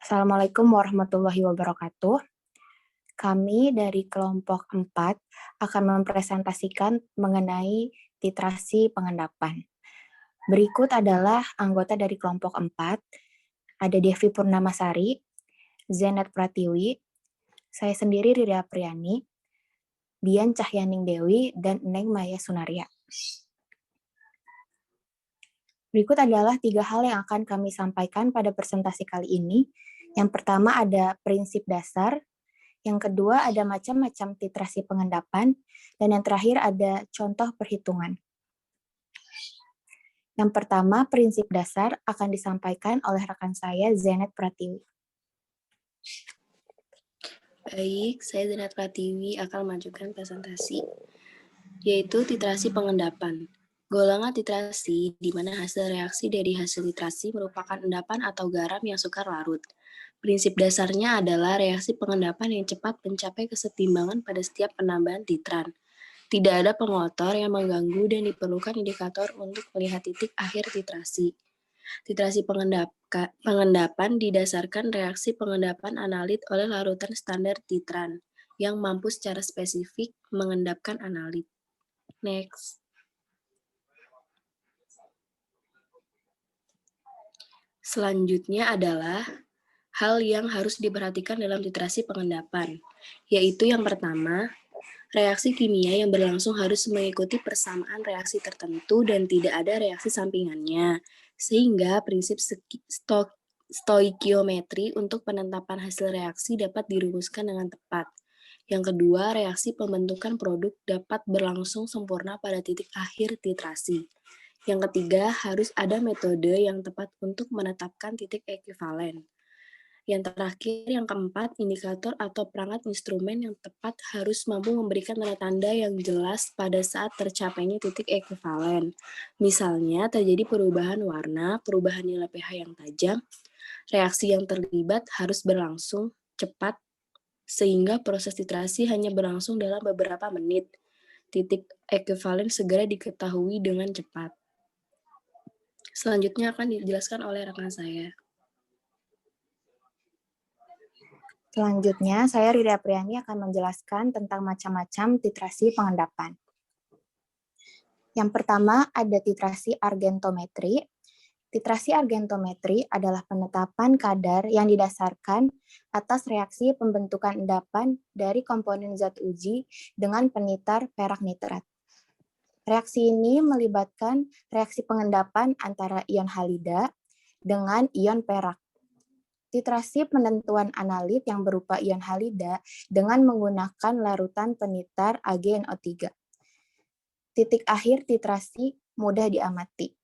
Assalamualaikum warahmatullahi wabarakatuh. Kami dari kelompok 4 akan mempresentasikan mengenai titrasi pengendapan. Berikut adalah anggota dari kelompok 4. Ada Devi Purnamasari, Zenet Pratiwi, saya sendiri Riri Apriani, Dian Cahyaning Dewi, dan Neng Maya Sunaria. Berikut adalah 3 hal yang akan kami sampaikan pada presentasi kali ini. Yang pertama ada prinsip dasar, yang kedua ada macam-macam titrasi pengendapan, dan yang terakhir ada contoh perhitungan. Yang pertama, prinsip dasar akan disampaikan oleh rekan saya, Zenet Pratiwi. Baik, saya Zenet Pratiwi akan melanjutkan presentasi, yaitu titrasi pengendapan. Golongan titrasi, di mana hasil reaksi dari hasil titrasi merupakan endapan atau garam yang sukar larut. Prinsip dasarnya adalah reaksi pengendapan yang cepat mencapai kesetimbangan pada setiap penambahan titran. Tidak ada pengotor yang mengganggu dan diperlukan indikator untuk melihat titik akhir titrasi. Titrasi pengendapan didasarkan reaksi pengendapan analit oleh larutan standar titran yang mampu secara spesifik mengendapkan analit. Next. Selanjutnya adalah hal yang harus diperhatikan dalam titrasi pengendapan, yaitu yang pertama, reaksi kimia yang berlangsung harus mengikuti persamaan reaksi tertentu dan tidak ada reaksi sampingannya, sehingga prinsip stoikiometri untuk penetapan hasil reaksi dapat dirumuskan dengan tepat. Yang kedua, reaksi pembentukan produk dapat berlangsung sempurna pada titik akhir titrasi. Yang ketiga, harus ada metode yang tepat untuk menetapkan titik ekuivalen. Yang terakhir, yang keempat, indikator atau perangkat instrumen yang tepat harus mampu memberikan tanda-tanda yang jelas pada saat tercapainya titik ekuivalen. Misalnya, terjadi perubahan warna, perubahan nilai pH yang tajam, reaksi yang terlibat harus berlangsung cepat, sehingga proses titrasi hanya berlangsung dalam beberapa menit. Titik ekuivalen segera diketahui dengan cepat. Selanjutnya akan dijelaskan oleh rekan saya. Selanjutnya, saya Riri Apriani akan menjelaskan tentang macam-macam titrasi pengendapan. Yang pertama ada titrasi argentometri. Titrasi argentometri adalah penetapan kadar yang didasarkan atas reaksi pembentukan endapan dari komponen zat uji dengan penitar perak nitrat. Reaksi ini melibatkan reaksi pengendapan antara ion halida dengan ion perak. Titrasi penentuan analit yang berupa ion halida dengan menggunakan larutan penitar AgNO3. Titik akhir titrasi mudah diamati.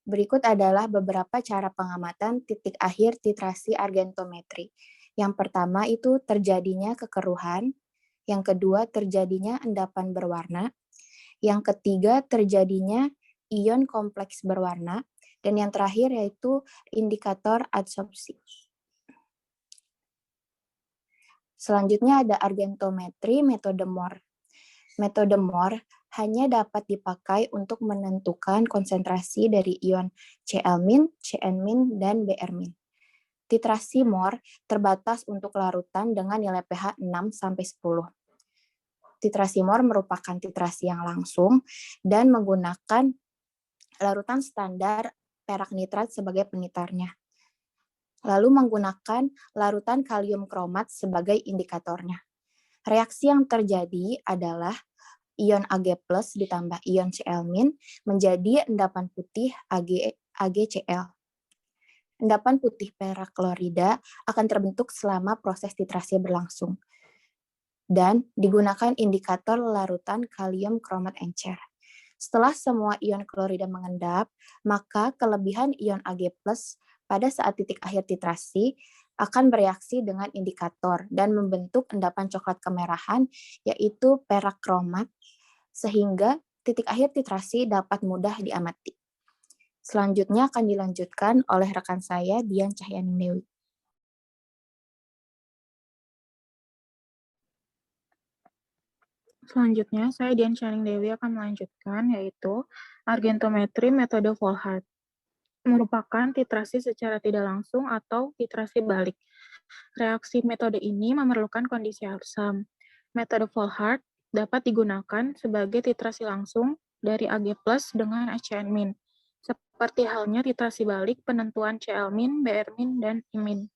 Berikut adalah beberapa cara pengamatan titik akhir titrasi argentometri. Yang pertama itu terjadinya kekeruhan, yang kedua terjadinya endapan berwarna, yang ketiga terjadinya ion kompleks berwarna, dan yang terakhir yaitu indikator adsorpsi. Selanjutnya ada argentometri metode Mohr. Metode Mohr hanya dapat dipakai untuk menentukan konsentrasi dari ion Cl-, Cn-, dan Br-. Titrasi Mohr terbatas untuk larutan dengan nilai pH 6-10. Titrasi Mohr merupakan titrasi yang langsung dan menggunakan larutan standar perak nitrat sebagai penitarnya. Lalu menggunakan larutan kalium kromat sebagai indikatornya. Reaksi yang terjadi adalah ion Ag+ ditambah ion Cl- menjadi endapan putih AgCl. Endapan putih perak klorida akan terbentuk selama proses titrasi berlangsung dan digunakan indikator larutan kalium kromat encer. Setelah semua ion klorida mengendap, maka kelebihan ion Ag+ pada saat titik akhir titrasi akan bereaksi dengan indikator dan membentuk endapan coklat kemerahan, yaitu perak kromat, sehingga titik akhir titrasi dapat mudah diamati. Selanjutnya akan dilanjutkan oleh rekan saya, Dian Cahyaning Dewi. Selanjutnya, saya Dian Cahyaning Dewi akan melanjutkan, yaitu argentometri metode Volhard. merupakan titrasi secara tidak langsung atau titrasi balik. Reaksi metode ini memerlukan kondisi asam. Metode Volhard dapat digunakan sebagai titrasi langsung dari Ag+ dengan HCN-. Seperti halnya titrasi balik penentuan Cl-, Br-, dan I-.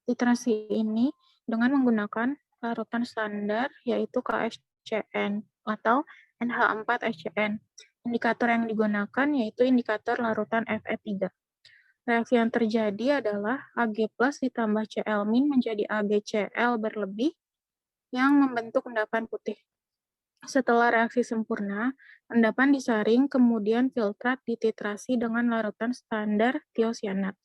Titrasi ini dengan menggunakan larutan standar yaitu KHCN atau NH4-HCN. Indikator yang digunakan yaitu indikator larutan Fe3. Reaksi yang terjadi adalah Ag+ ditambah Cl- menjadi AgCl berlebih yang membentuk endapan putih. Setelah reaksi sempurna, endapan disaring kemudian filtrat dititrasi dengan larutan standar tiosianat.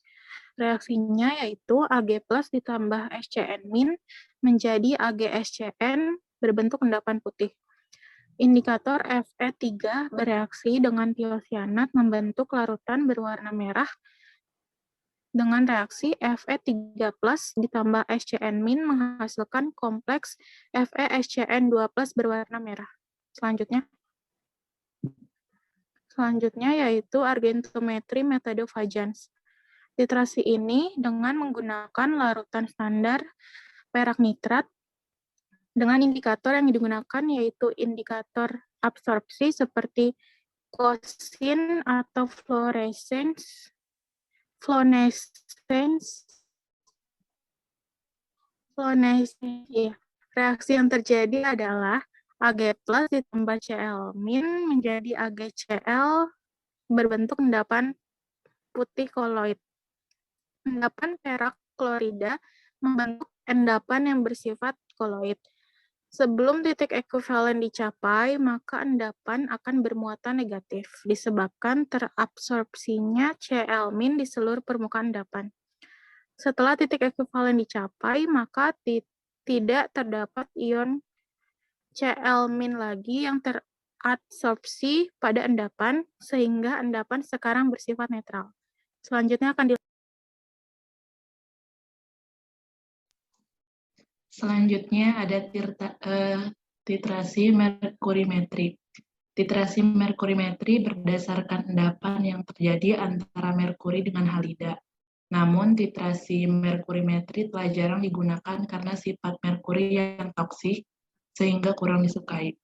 Reaksinya yaitu Ag+ ditambah SCN- menjadi AgSCN berbentuk endapan putih. Indikator Fe3 bereaksi dengan tiosianat membentuk larutan berwarna merah dengan reaksi Fe3+ ditambah SCN- menghasilkan kompleks FeSCN2+ berwarna merah. Selanjutnya yaitu argentometri metode Fajans. Titrasi ini dengan menggunakan larutan standar perak nitrat dengan indikator yang digunakan yaitu indikator absorpsi seperti kosin atau fluorescence. Ya. Reaksi yang terjadi adalah Ag+ ditambah Cl- menjadi AgCl berbentuk endapan putih koloid. Endapan perak klorida membentuk endapan yang bersifat koloid. Sebelum titik ekuivalen dicapai, maka endapan akan bermuatan negatif, disebabkan terabsorpsinya Cl- di seluruh permukaan endapan. Setelah titik ekuivalen dicapai, maka tidak terdapat ion Cl- lagi yang teradsorpsi pada endapan, sehingga endapan sekarang bersifat netral. Selanjutnya akan Selanjutnya ada titrasi merkurimetri. Titrasi merkurimetri berdasarkan endapan yang terjadi antara merkuri dengan halida. Namun titrasi merkurimetri telah jarang digunakan karena sifat merkuri yang toksik sehingga kurang disukai.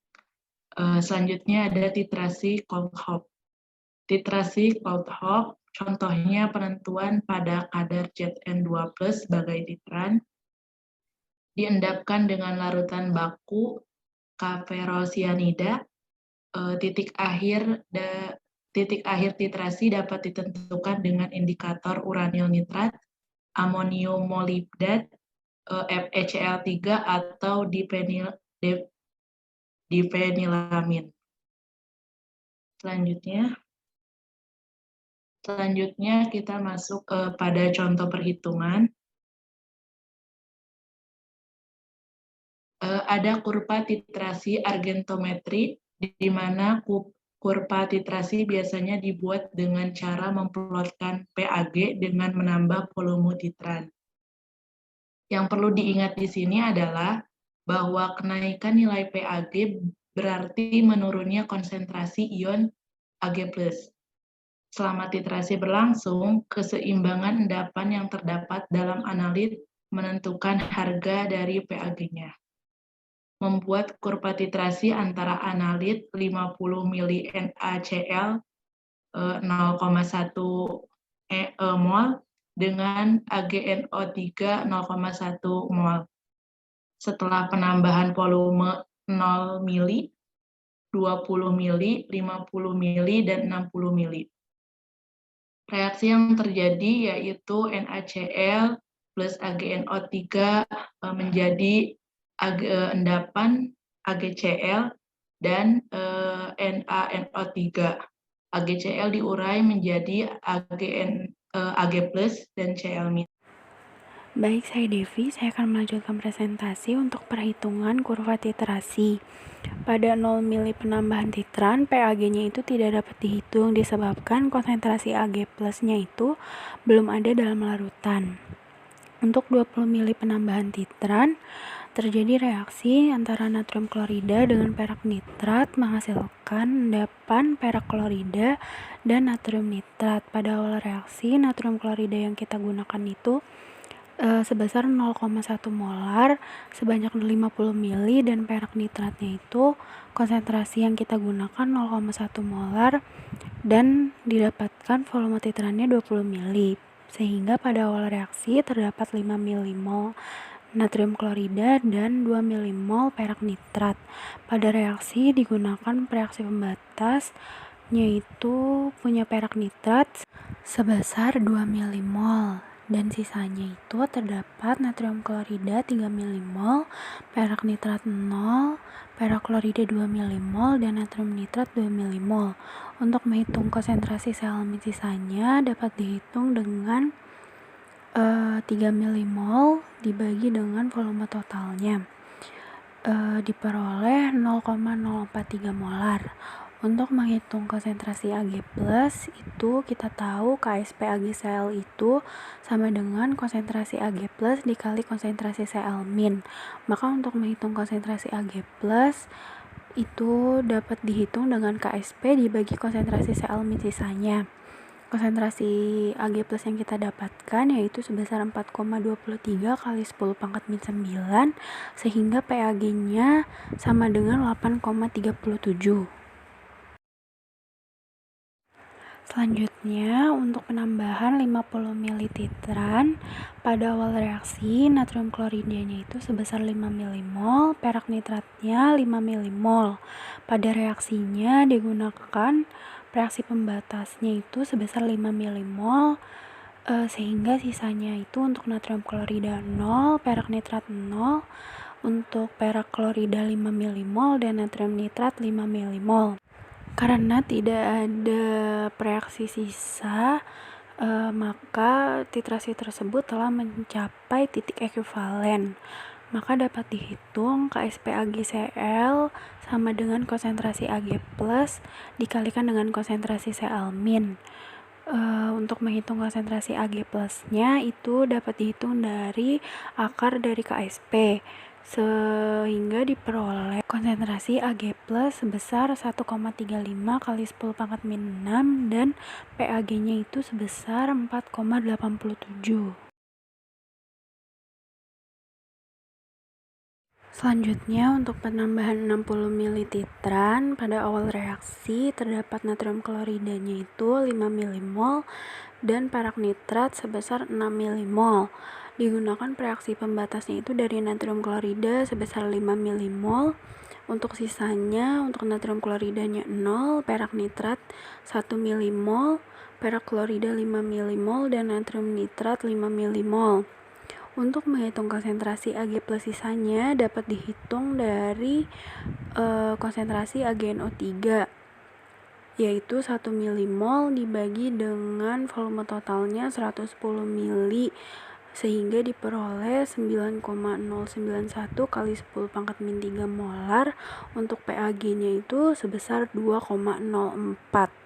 Selanjutnya ada titrasi Cold-Hawk. Titrasi Cold-Hawk contohnya penentuan pada kadar Zn2+ sebagai titran diendapkan dengan larutan baku kaferosianida. Titik akhir titrasi dapat ditentukan dengan indikator uranil nitrat, amonium molibdat, FeCl3 atau difenilamin. Selanjutnya kita masuk pada contoh perhitungan. Ada kurva titrasi argentometri, di mana kurva titrasi biasanya dibuat dengan cara memplotkan PAG dengan menambah volume titran. Yang perlu diingat di sini adalah bahwa kenaikan nilai PAG berarti menurunnya konsentrasi ion Ag+. Selama titrasi berlangsung, keseimbangan endapan yang terdapat dalam analit menentukan harga dari PAG-nya. Membuat kurva titrasi antara analit 50 mili NaCl 0,1 mol dengan AgNO3 0,1 mol. Setelah penambahan volume 0 mili, 20 mili, 50 mili, dan 60 mili. Reaksi yang terjadi yaitu NaCl plus AgNO3 menjadi endapan AgCl dan NaNO3. AgCl diurai menjadi Ag+ dan Cl-. Baik, saya Devi. Saya akan melanjutkan presentasi untuk perhitungan kurva titrasi. Pada 0 mili penambahan titran, PAG-nya itu tidak dapat dihitung disebabkan konsentrasi Ag+-nya itu belum ada dalam larutan. Untuk 20 mili penambahan titran, Terjadi reaksi antara natrium klorida dengan perak nitrat menghasilkan endapan perak klorida dan natrium nitrat. Pada awal reaksi, natrium klorida yang kita gunakan itu sebesar 0,1 molar sebanyak 50 ml dan perak nitratnya itu konsentrasi yang kita gunakan 0,1 molar dan didapatkan volume titrannya 20 ml. Sehingga pada awal reaksi terdapat 5 mmol natrium klorida dan 2 mmol perak nitrat. Pada reaksi digunakan reaksi pembatas yaitu punya perak nitrat sebesar 2 mmol dan sisanya itu terdapat natrium klorida 3 mmol, perak nitrat 0, perak klorida 2 mmol dan natrium nitrat 2 mmol. Untuk menghitung konsentrasi sel sisanya dapat dihitung dengan 3 mmol dibagi dengan volume totalnya diperoleh 0,043 molar. Untuk menghitung konsentrasi Ag+, itu kita tahu KSP AgCl itu sama dengan konsentrasi Ag+ dikali konsentrasi Cl-. Maka untuk menghitung konsentrasi Ag+ itu dapat dihitung dengan KSP dibagi konsentrasi Cl- sisanya. Konsentrasi Ag+ yang kita dapatkan yaitu sebesar 4,23 kali 10 pangkat min 9 sehingga PAG-nya sama dengan 8,37. Selanjutnya untuk penambahan 50 ml titran pada awal reaksi natrium kloridanya itu sebesar 5 mmol, perak nitratnya 5 mmol. Pada reaksinya digunakan reaksi pembatasnya itu sebesar 5 mmol sehingga sisanya itu untuk natrium klorida 0, perak nitrat 0, untuk perak klorida 5 mmol dan natrium nitrat 5 mmol. Karena tidak ada reaksi sisa, maka titrasi tersebut telah mencapai titik ekuivalen. Maka dapat dihitung KSP AgCl sama dengan konsentrasi Ag+ dikalikan dengan konsentrasi Cl-. Untuk menghitung konsentrasi Ag+-nya itu dapat dihitung dari akar dari KSP sehingga diperoleh konsentrasi Ag+ sebesar 1,35 kali 10 pangkat min 6 dan PAG-nya itu sebesar 4,87. Selanjutnya untuk penambahan 60 ml titran pada awal reaksi terdapat natrium kloridanya itu 5 mmol dan perak nitrat sebesar 6 mmol. Digunakan reaksi pembatasnya itu dari natrium klorida sebesar 5 mmol. Untuk sisanya untuk natrium kloridanya 0, perak nitrat 1 mmol, perak klorida 5 mmol dan natrium nitrat 5 mmol. Untuk menghitung konsentrasi Ag+ sisanya dapat dihitung dari konsentrasi AgNO3 yaitu 1 mmol dibagi dengan volume totalnya 110 ml sehingga diperoleh 9,091 kali 10 pangkat min 3 molar. Untuk PAG-nya itu sebesar 2,04.